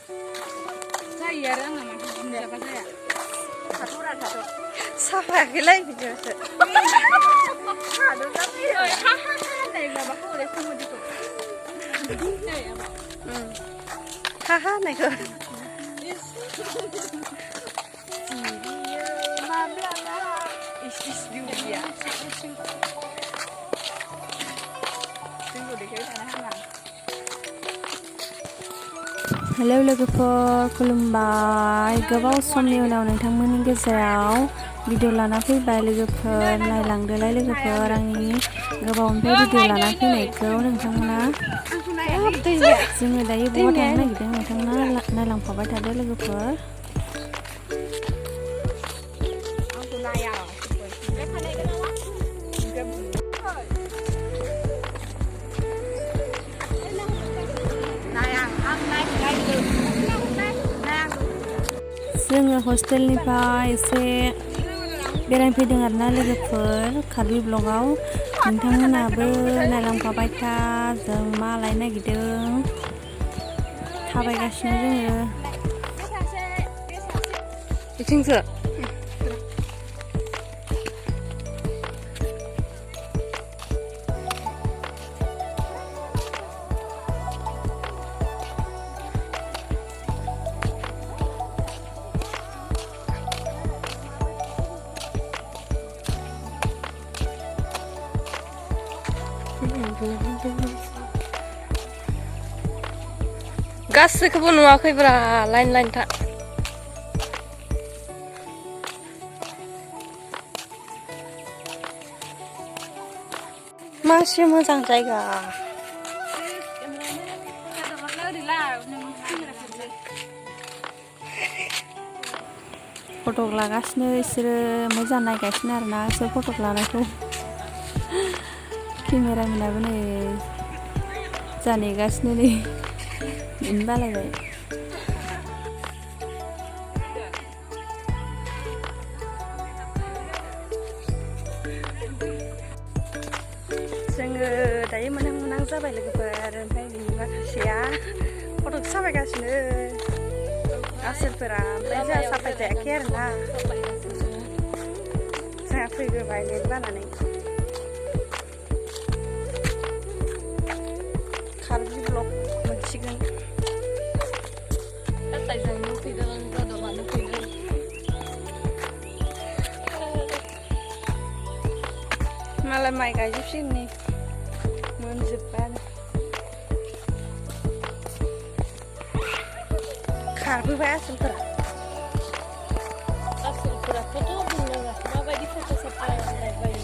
जायो आरो आंना माथो बुंजाबा जाया थाथ'रा थाथ' साफायाखैलाय बिदियावसो होननाय माबाखौ ओरै कमेडिखौ हाहा होननायखौ माब्लाबा इस बिउटिया जोंखौ देखायबाय थानो हामा हेलौ लोगोफोर खुलुमबाय गोबाव समनि उनाव नोंथांमोननि गेजेराव भिडिअ लाना फैबाय लोगोफोर नायलांदोलाय लोगोफोर आंनि गोबावनिफ्राय भिडिअ लाना फैनायखौ नोंथांमोना जोङो दायो बहा थांनो नागिरदों नोंथांमोना नायलांफाबाय थादो लोगोफोर जोङो हस्टेलनिफ्राय एसे बेरायफैदों आरोना लोगोफोर कार्बि ब्लगाव नोंथांमोनाबो नायलांफाबाय था जों मा लायनो नागिरदों थाबायगासिनो जोङो बिथिंसो गासैखौबो नुवाखैब्रा लाइन लाइन था मासे मोजां जायगा फटक लागासिनो बिसोरो मोजां नायगासिनो आरोना बिसोर फटक लानायखौ केमेरामेनाबो नै जानेगासिनो नै बिनो बालायबाय जोङो दायो मोनहां जाबाय लोगोफोर ओमफ्राय बिनि माखासेया फटक साफायगासिनो आसोलफोरा ओमफ्राय जोंहा साफाय जायाखै आरोना जोंहा फैग्रोबाय लेट जानानै कार्बि ब्लग मोनसिगोन मालाय माइ गायजोबसिगोन नै मोनजोब्बानो खारबोबाय आसोलफोराथ' बुंनो माबायदि फट' साफायबाय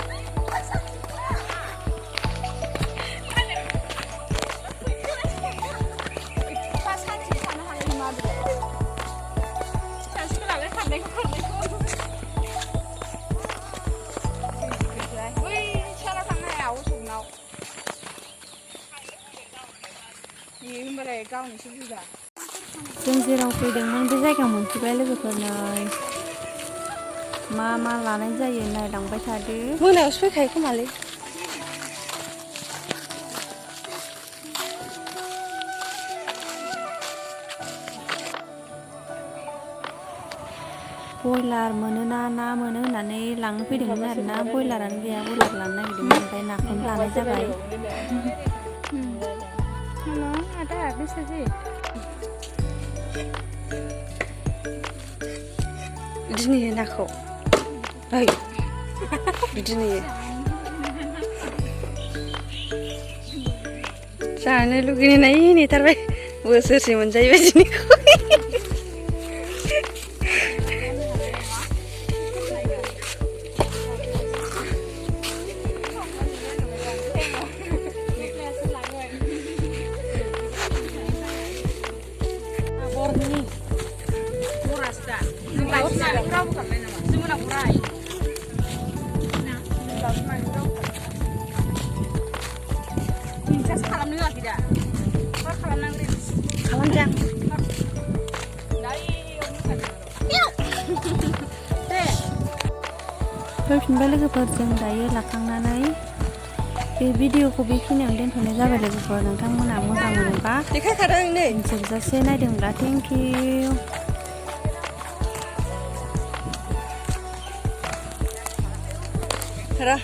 जों जेराव फैदोंमोन बे जायगायाव मोनफैबाय लोगोफोर नै मा मा लानाय जायो नायलांबाय थादो मोनायावसो फैखायो खोमालै बयलार मोनोना ना मोनो होननानै लांनो फैदोंमोन आरोना बयलारानो गैया बयलार लानो नागिरदोंमोन ओमफ्राय नाखौनो लानाय जाबाय बिदि नुयो नाखौ बिदि नुयो जानो लुगैनाय नेथारबाय बोसोरसे मोनजायो बायदिनिखौ फैफिनबाय लोगोफोर जों दायो लाखांनानै बे भिडिअखौ बेखिनियावनो दोनथ'नाय जाबाय लोगोफोर नोंथांमोना मोजां मोनोबा देखायखादों नै जोबजासे नायदोंब्ला थेंक इउ र